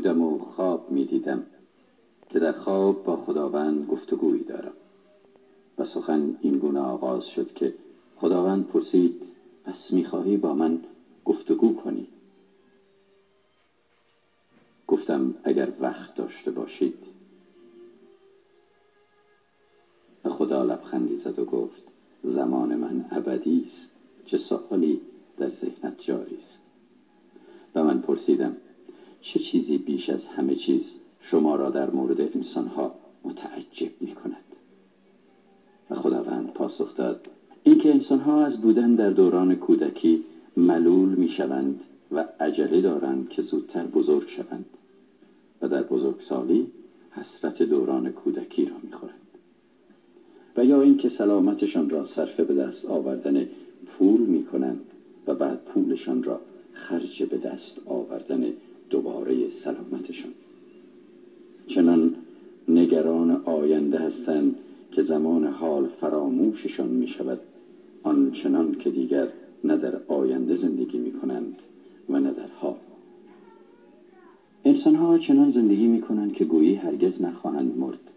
بودم و خواب می دیدم که در خواب با خداوند گفتگویی دارم و سخن این گونه آغاز شد که خداوند پرسید پس می‌خواهی با من گفتگو کنی؟ گفتم اگر وقت داشته باشید. و خدا لبخندی زد و گفت زمان من ابدی است، چه سؤالی در ذهنت جاری است؟ و من پرسیدم چه چیزی بیش از همه چیز شما را در مورد انسانها متعجب می کند؟ و خداوند پاسخ داد اینکه انسانها از بودن در دوران کودکی ملول می شوند و عجله دارند که زودتر بزرگ شوند و در بزرگسالی حسرت دوران کودکی را می خورند. و یا اینکه سلامتشان را صرف به دست آوردن پول می کنند و بعد پولشان را خرج به دست آوردن دوباره سلامتشان. چنان نگران آینده هستند که زمان حال فراموششان می شود، آنچنان که دیگر نه در آینده زندگی می کنند و نه در حال. انسانها چنان زندگی می کنند که گویی هرگز نخواهند مرد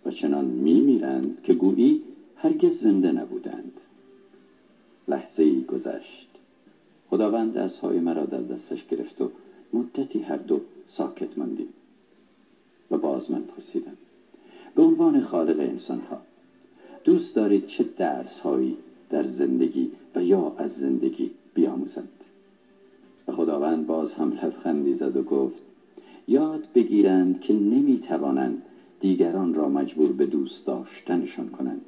و چنان می میرند که گویی هرگز زنده نبودند. لحظه‌ای گذشت. خداوند عصای مرا در دستش گرفت و مدتی هر دو ساکت ماندیم. و باز من پرسیدم به عنوان خالق انسانها دوست دارید چه درس‌هایی در زندگی و یا از زندگی بیاموزند؟ و خداوند باز هم لبخندی زد و گفت یاد بگیرند که نمی‌توانند دیگران را مجبور به دوست داشتنشان کنند،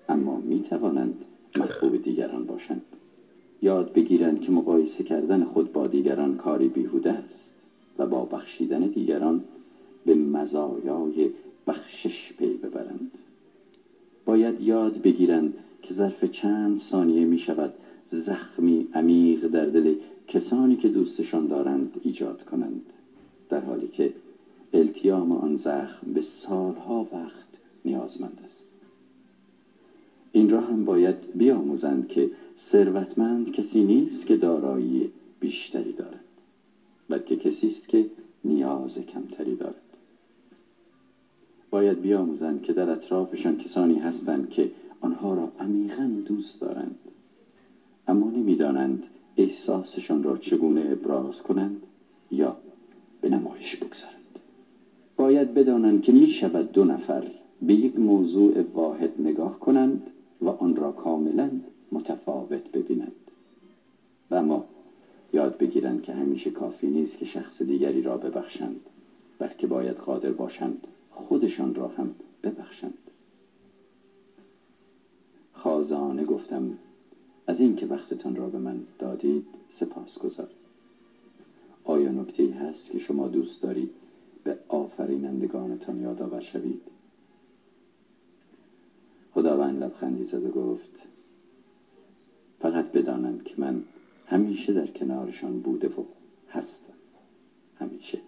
اما می‌توانند محبوب دیگران باشند. یاد بگیرند که مقایسه کردن خود با دیگران کاری بیهوده است و با بخشیدن دیگران به مزایای بخشش پی ببرند. باید یاد بگیرند که ظرف چند ثانیه می شود زخمی عمیق در دل کسانی که دوستشان دارند ایجاد کنند، در حالی که التیام آن زخم به سالها وقت نیازمند است. این را هم باید بیاموزند که ثروتمند کسی نیست که دارایی بیشتری دارد، بلکه کسی است که نیاز کمتری دارد. باید بیاموزند که در اطرافشان کسانی هستند که آنها را عمیقاً دوست دارند، اما نمی‌دانند احساسشان را چگونه ابراز کنند یا به نمایش بگذارند. باید بدانند که می‌شود دو نفر به یک موضوع واحد نگاه کنند و آن را کاملاً متفاوت ببینند. و اما یاد بگیرند که همیشه کافی نیست که شخص دیگری را ببخشند، بلکه باید قادر باشند خودشان را هم ببخشند. خازانه گفتم از این که وقتتان را به من دادید سپاسگزارم. آیا نکته‌ای هست که شما دوست دارید به آفرینندگانتان یادآور شوید؟ خداوند لبخندی زد و گفت فقط بدانند که من همیشه در کنارشان بوده و هستم، همیشه.